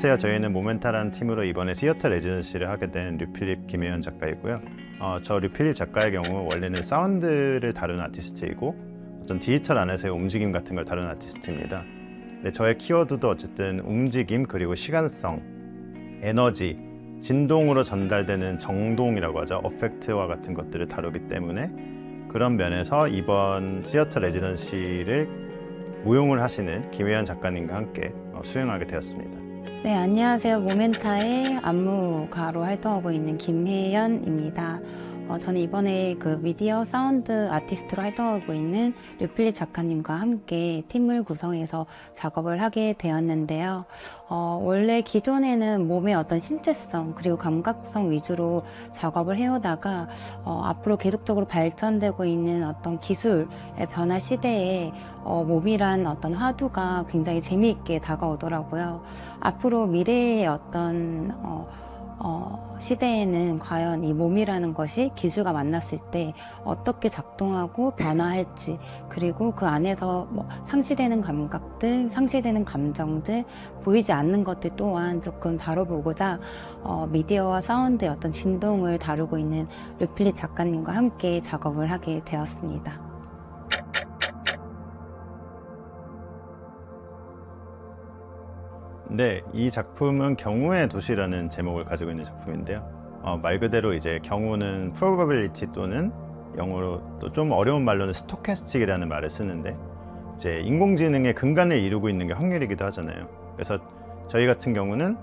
안녕하세요. 저희는 모멘타라는 팀으로 이번에 시어터 레지던시를 하게 된 류필립 김혜연 작가이고요. 저 류필립 작가의 경우 원래는 사운드를 다루는 아티스트이고 어떤 디지털 안에서의 움직임 같은 걸 다루는 아티스트입니다. 근데 저의 키워드도 어쨌든 움직임 그리고 시간성, 에너지, 진동으로 전달되는 정동이라고 하죠. 어펙트와 같은 것들을 다루기 때문에 그런 면에서 이번 시어터 레지던시를 무용을 하시는 김혜연 작가님과 함께 수행하게 되었습니다. 네, 안녕하세요. 모멘타의 안무가로 활동하고 있는 김혜연입니다. 저는 이번에 그 미디어 사운드 아티스트로 활동하고 있는 류필립 작가님과 함께 팀을 구성해서 작업을 하게 되었는데요. 원래 기존에는 몸의 어떤 신체성 그리고 감각성 위주로 작업을 해오다가 앞으로 계속적으로 발전되고 있는 어떤 기술의 변화 시대에 몸이란 어떤 화두가 굉장히 재미있게 다가오더라고요. 앞으로 미래의 어떤 시대에는 과연 이 몸이라는 것이 기술과 만났을 때 어떻게 작동하고 변화할지, 그리고 그 안에서 상실되는 감각들, 상실되는 감정들, 보이지 않는 것들 또한 조금 다뤄보고자 미디어와 사운드의 어떤 진동을 다루고 있는 류필립 작가님과 함께 작업을 하게 되었습니다. 네, 이 작품은 경우의 도시라는 제목을 가지고 있는 작품인데요. 말 그대로 이제 경우는 probability 또는 영어로 또 좀 어려운 말로는 스토캐스틱이라는 말을 쓰는데 이제 인공지능의 근간을 이루고 있는 게 확률이기도 하잖아요. 그래서 저희 같은 경우는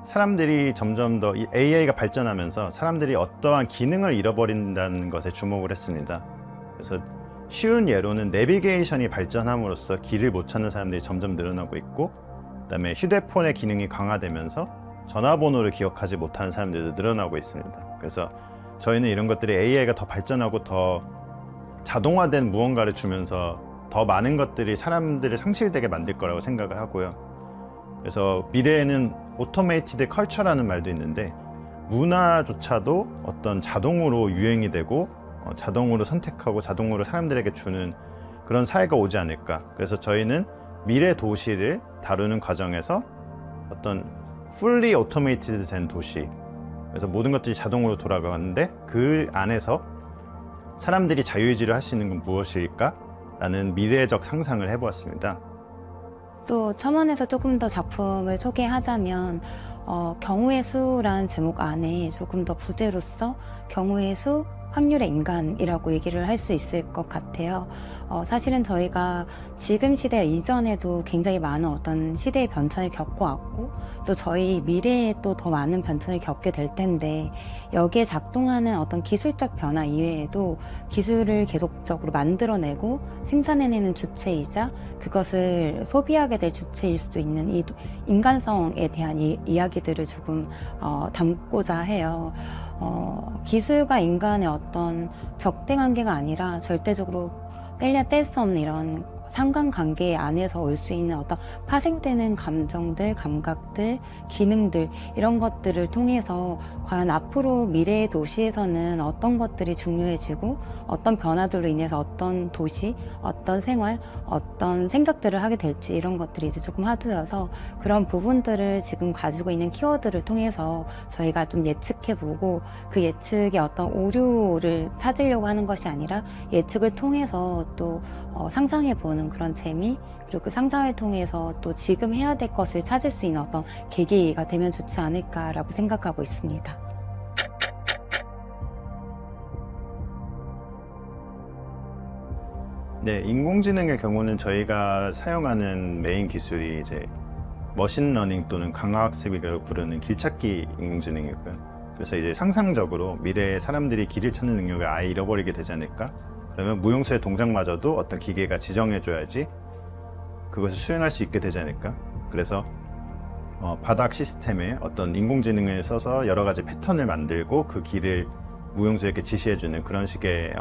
사람들이 점점 더 AI가 발전하면서 사람들이 어떠한 기능을 잃어버린다는 것에 주목을 했습니다. 그래서 쉬운 예로는 내비게이션이 발전함으로써 길을 못 찾는 사람들이 점점 늘어나고 있고, 그다음에 휴대폰의 기능이 강화되면서 전화번호를 기억하지 못하는 사람들도 늘어나고 있습니다. 그래서 저희는 이런 것들이 AI가 더 발전하고 더 자동화된 무언가를 주면서 더 많은 것들이 사람들을 상실되게 만들 거라고 생각을 하고요. 그래서 미래에는 오토메이티드 컬처라는 말도 있는데 문화조차도 어떤 자동으로 유행이 되고 자동으로 선택하고 자동으로 사람들에게 주는 그런 사회가 오지 않을까. 그래서 저희는 미래 도시를 다루는 과정에서 어떤 fully automated 된 도시, 그래서 모든 것들이 자동으로 돌아가는데 그 안에서 사람들이 자유의지를 할 수 있는 건 무엇일까? 라는 미래적 상상을 해보았습니다. 또 첨언해서 조금 더 작품을 소개하자면 경우의 수란 제목 안에 조금 더 부제로서 경우의 수, 확률의 인간이라고 얘기를 할 수 있을 것 같아요. 사실은 저희가 지금 시대 이전에도 굉장히 많은 어떤 시대의 변천을 겪어왔고 또 저희 미래에 또 더 많은 변천을 겪게 될 텐데 여기에 작동하는 어떤 기술적 변화 이외에도 기술을 계속적으로 만들어내고 생산해내는 주체이자 그것을 소비하게 될 주체일 수도 있는 이 인간성에 대한 이야기들을 조금 담고자 해요. 기술과 인간의 어떤 적대관계가 아니라 절대적으로 뗄래야 뗄 수 없는 이런 상관관계 안에서 올 수 있는 어떤 파생되는 감정들, 감각들, 기능들 이런 것들을 통해서 과연 앞으로 미래의 도시에서는 어떤 것들이 중요해지고 어떤 변화들로 인해서 어떤 도시, 어떤 생활, 어떤 생각들을 하게 될지 이런 것들이 이제 조금 화두여서 그런 부분들을 지금 가지고 있는 키워드를 통해서 저희가 좀 예측해보고 그 예측의 어떤 오류를 찾으려고 하는 것이 아니라 예측을 통해서 또 상상해보는 그런 재미, 그리고 그 상상을 통해서 또 지금 해야 될 것을 찾을 수 있는 어떤 계기가 되면 좋지 않을까라고 생각하고 있습니다. 네, 인공지능의 경우는 저희가 사용하는 메인 기술이 이제 머신러닝 또는 강화학습이라고 부르는 길찾기 인공지능이고요. 그래서 이제 상상적으로 미래에 사람들이 길을 찾는 능력을 아예 잃어버리게 되지 않을까? 그러면 무용수의 동작마저도 어떤 기계가 지정해줘야지 그것을 수행할 수 있게 되지 않을까? 그래서 바닥 시스템에 어떤 인공지능을 써서 여러 가지 패턴을 만들고 그 길을 무용수에게 지시해주는 그런 식의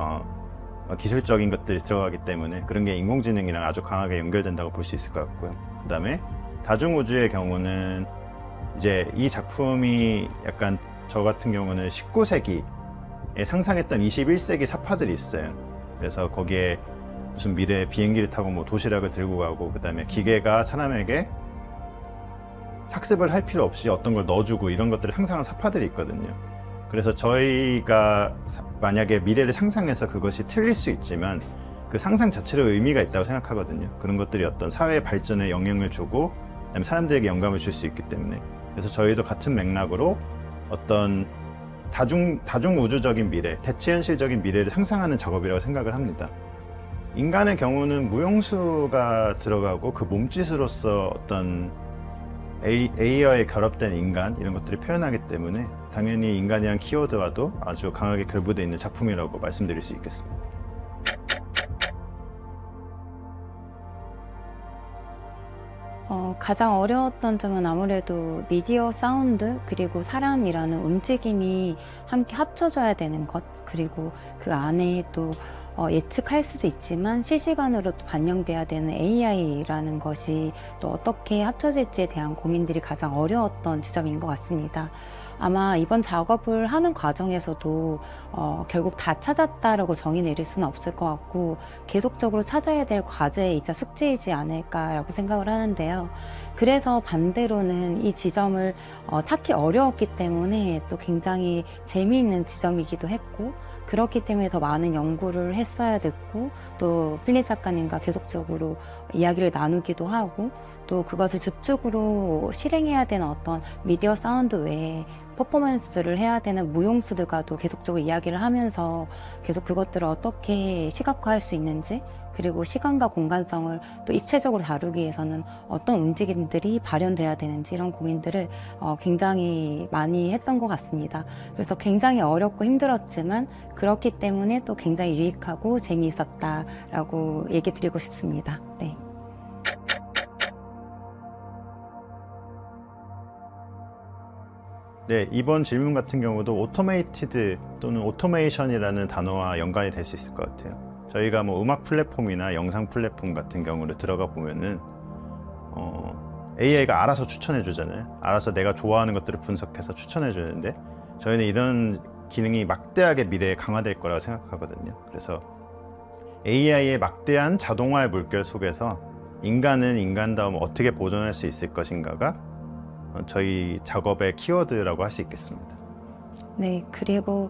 기술적인 것들이 들어가기 때문에 그런 게 인공지능이랑 아주 강하게 연결된다고 볼 수 있을 것 같고요. 그 다음에 다중우주의 경우는 이제 이 작품이 약간 저 같은 경우는 19세기에 상상했던 21세기 사파들이 있어요. 그래서 거기에 무슨 미래 비행기를 타고 뭐 도시락을 들고 가고, 그 다음에 기계가 사람에게 학습을 할 필요 없이 어떤 걸 넣어주고 이런 것들을 상상한 사파들이 있거든요. 그래서 저희가 만약에 미래를 상상해서 그것이 틀릴 수 있지만 그 상상 자체로 의미가 있다고 생각하거든요. 그런 것들이 어떤 사회 발전에 영향을 주고 그다음에 사람들에게 영감을 줄 수 있기 때문에. 그래서 저희도 같은 맥락으로 어떤 다중우주적인 미래, 대체현실적인 미래를 상상하는 작업이라고 생각을 합니다. 인간의 경우는 무용수가 들어가고 그 몸짓으로서 어떤 AI와 결합된 인간 이런 것들이 표현하기 때문에 당연히 인간이란 키워드와도 아주 강하게 결부되어 있는 작품이라고 말씀드릴 수 있겠습니다. 가장 어려웠던 점은 아무래도 미디어 사운드 그리고 사람이라는 움직임이 함께 합쳐져야 되는 것, 그리고 그 안에 또 예측할 수도 있지만 실시간으로 또 반영돼야 되는 AI라는 것이 또 어떻게 합쳐질지에 대한 고민들이 가장 어려웠던 지점인 것 같습니다. 아마 이번 작업을 하는 과정에서도 결국 다 찾았다라고 정의 내릴 수는 없을 것 같고 계속적으로 찾아야 될 과제이자 숙제이지 않을까라고 생각을 하는데요. 그래서 반대로는 이 지점을 찾기 어려웠기 때문에 또 굉장히 재미있는 지점이기도 했고, 그렇기 때문에 더 많은 연구를 했어야 됐고, 또 필립 작가님과 계속적으로 이야기를 나누기도 하고, 또 그것을 주축으로 실행해야 되는 어떤 미디어 사운드 외에 퍼포먼스를 해야 되는 무용수들과도 계속적으로 이야기를 하면서 계속 그것들을 어떻게 시각화할 수 있는지, 그리고 시간과 공간성을 또 입체적으로 다루기 위해서는 어떤 움직임들이 발현돼야 되는지 이런 고민들을 굉장히 많이 했던 것 같습니다. 그래서 굉장히 어렵고 힘들었지만 그렇기 때문에 또 굉장히 유익하고 재미있었다라고 얘기 드리고 싶습니다. 네. 네, 이번 질문 같은 경우도 오토메이티드 또는 오토메이션이라는 단어와 연관이 될 수 있을 것 같아요. 저희가 뭐 음악 플랫폼이나 영상 플랫폼 같은 경우를 들어가 보면은 AI가 알아서 추천해 주잖아요. 알아서 내가 좋아하는 것들을 분석해서 추천해 주는데 저희는 이런 기능이 막대하게 미래에 강화될 거라고 생각하거든요. 그래서 AI의 막대한 자동화의 물결 속에서 인간은 인간다움 어떻게 보존할 수 있을 것인가가 저희 작업의 키워드라고 할 수 있겠습니다. 네, 그리고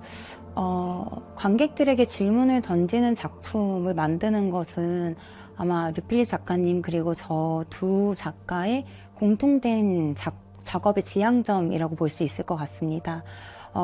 관객들에게 질문을 던지는 작품을 만드는 것은 아마 류필립 작가님 그리고 저 두 작가의 공통된 작업의 지향점이라고 볼 수 있을 것 같습니다.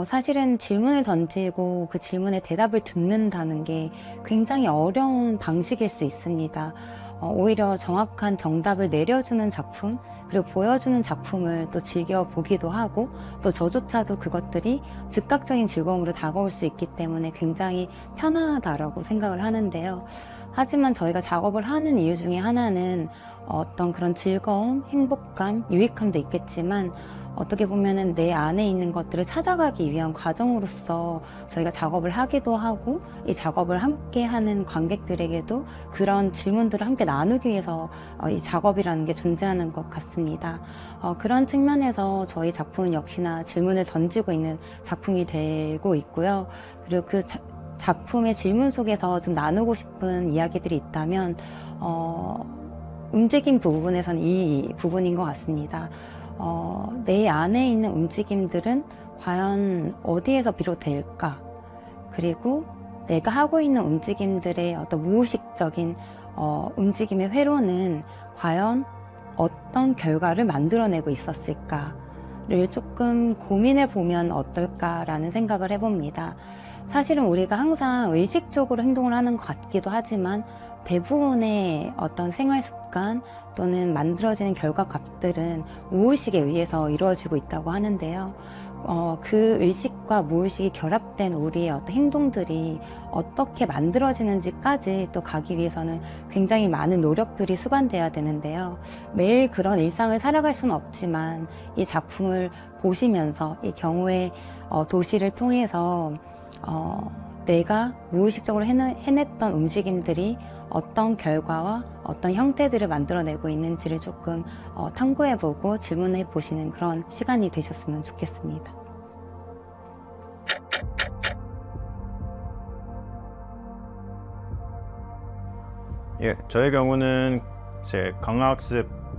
사실은 질문을 던지고 그 질문에 대답을 듣는다는 게 굉장히 어려운 방식일 수 있습니다. 오히려 정확한 정답을 내려주는 작품, 그리고 보여주는 작품을 또 즐겨보기도 하고, 또 저조차도 그것들이 즉각적인 즐거움으로 다가올 수 있기 때문에 굉장히 편하다라고 생각을 하는데요. 하지만 저희가 작업을 하는 이유 중에 하나는 어떤 그런 즐거움, 행복감, 유익함도 있겠지만 어떻게 보면은 내 안에 있는 것들을 찾아가기 위한 과정으로서 저희가 작업을 하기도 하고, 이 작업을 함께 하는 관객들에게도 그런 질문들을 함께 나누기 위해서 이 작업이라는 게 존재하는 것 같습니다. 그런 측면에서 저희 작품은 역시나 질문을 던지고 있는 작품이 되고 있고요. 그리고 그 작품의 질문 속에서 좀 나누고 싶은 이야기들이 있다면 움직임 부분에서는 이 부분인 것 같습니다. 내 안에 있는 움직임들은 과연 어디에서 비롯될까? 그리고 내가 하고 있는 움직임들의 어떤 무의식적인 움직임의 회로는 과연 어떤 결과를 만들어내고 있었을까를 조금 고민해 보면 어떨까라는 생각을 해봅니다. 사실은 우리가 항상 의식적으로 행동을 하는 것 같기도 하지만 대부분의 어떤 생활 습관 또는 만들어지는 결과값들은 무의식에 의해서 이루어지고 있다고 하는데요. 그 의식과 무의식이 결합된 우리의 어떤 행동들이 어떻게 만들어지는지까지 또 가기 위해서는 굉장히 많은 노력들이 수반돼야 되는데요. 매일 그런 일상을 살아갈 수는 없지만 이 작품을 보시면서 이 경우의 도시를 통해서 내가 무의식적으로 해냈던 움직임들이 어떤 결과와 어떤 형태들을 만들어내고 있는지를 조금 탐구해보고 질문해보시는 그런 시간이 되셨으면 좋겠습니다. 예, 저의 경우는 이제 강화학습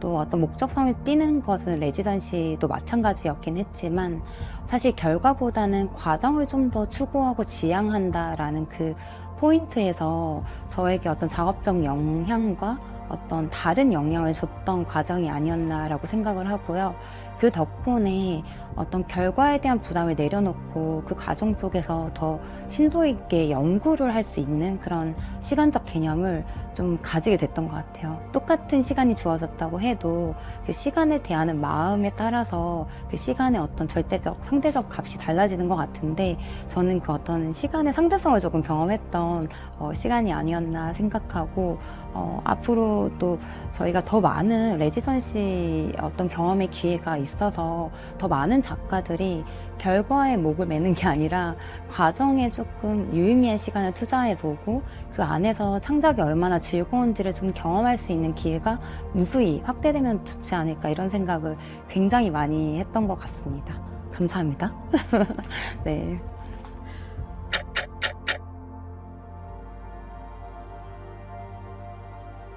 또 어떤 목적성을 띠는 것은 레지던시도 마찬가지였긴 했지만 사실 결과보다는 과정을 좀 더 추구하고 지향한다라는 그 포인트에서 저에게 어떤 작업적 영향과 어떤 다른 영향을 줬던 과정이 아니었나라고 생각을 하고요. 그 덕분에 어떤 결과에 대한 부담을 내려놓고 그 과정 속에서 더 심도 있게 연구를 할 수 있는 그런 시간적 개념을 좀 가지게 됐던 것 같아요. 똑같은 시간이 주어졌다고 해도 그 시간에 대하는 마음에 따라서 그 시간의 어떤 절대적, 상대적 값이 달라지는 것 같은데 저는 그 어떤 시간의 상대성을 조금 경험했던 시간이 아니었나 생각하고 앞으로 또 저희가 더 많은 레지던시 어떤 경험의 기회가 있어서 더 많은 작가들이 결과에 목을 매는 게 아니라 과정에 조금 유의미한 시간을 투자해보고 그 안에서 창작이 얼마나 즐거운지를 좀 경험할 수 있는 기회가 무수히 확대되면 좋지 않을까 이런 생각을 굉장히 많이 했던 것 같습니다. 감사합니다. 네.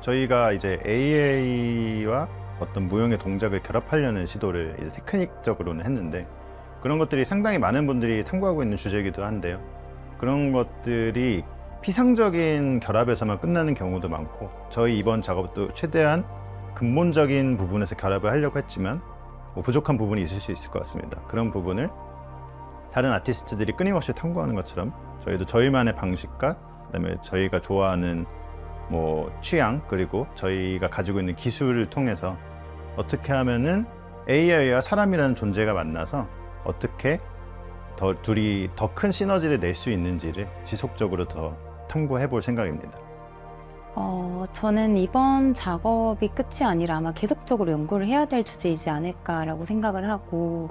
저희가 이제 AI와 어떤 무용의 동작을 결합하려는 시도를 이제 테크닉적으로는 했는데 그런 것들이 상당히 많은 분들이 탐구하고 있는 주제이기도 한데요. 그런 것들이 피상적인 결합에서만 끝나는 경우도 많고 저희 이번 작업도 최대한 근본적인 부분에서 결합을 하려고 했지만 뭐 부족한 부분이 있을 수 있을 것 같습니다. 그런 부분을 다른 아티스트들이 끊임없이 탐구하는 것처럼 저희도 저희만의 방식과 그다음에 저희가 좋아하는 뭐 취향 그리고 저희가 가지고 있는 기술을 통해서 어떻게 하면은 AI와 사람이라는 존재가 만나서 어떻게 둘이 더 큰 시너지를 낼 수 있는지를 지속적으로 더 탐구해 볼 생각입니다. 저는 이번 작업이 끝이 아니라 아마 계속적으로 연구를 해야 될 주제이지 않을까라고 생각을 하고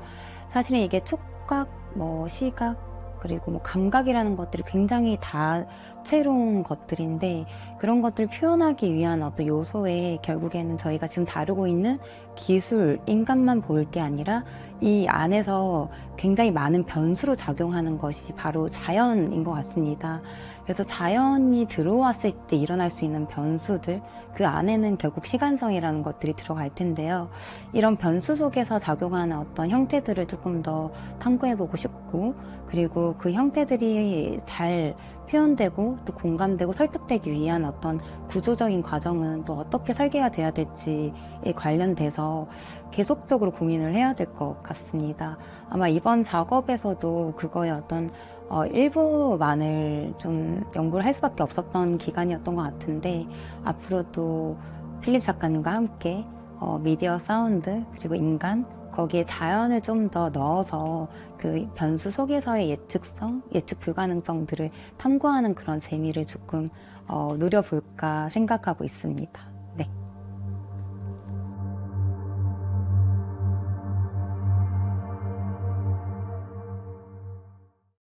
사실은 이게 촉각, 뭐 시각 그리고 뭐 감각이라는 것들이 굉장히 다채로운 것들인데 그런 것들을 표현하기 위한 어떤 요소에 결국에는 저희가 지금 다루고 있는 기술, 인간만 보일 게 아니라 이 안에서 굉장히 많은 변수로 작용하는 것이 바로 자연인 것 같습니다. 그래서 자연이 들어왔을 때 일어날 수 있는 변수들, 그 안에는 결국 시간성이라는 것들이 들어갈 텐데요. 이런 변수 속에서 작용하는 어떤 형태들을 조금 더 탐구해보고 싶고, 그리고 그 형태들이 잘 표현되고 또 공감되고 설득되기 위한 어떤 구조적인 과정은 또 어떻게 설계가 돼야 될지에 관련돼서 계속적으로 고민을 해야 될 것 같습니다. 아마 이번 작업에서도 그거의 어떤 일부만을 좀 연구를 할 수밖에 없었던 기간이었던 것 같은데 앞으로도 필립 작가님과 함께 미디어 사운드 그리고 인간 거기에 자연을 좀 더 넣어서 그 변수 속에서의 예측성, 예측 불가능성들을 탐구하는 그런 재미를 조금 누려볼까 생각하고 있습니다.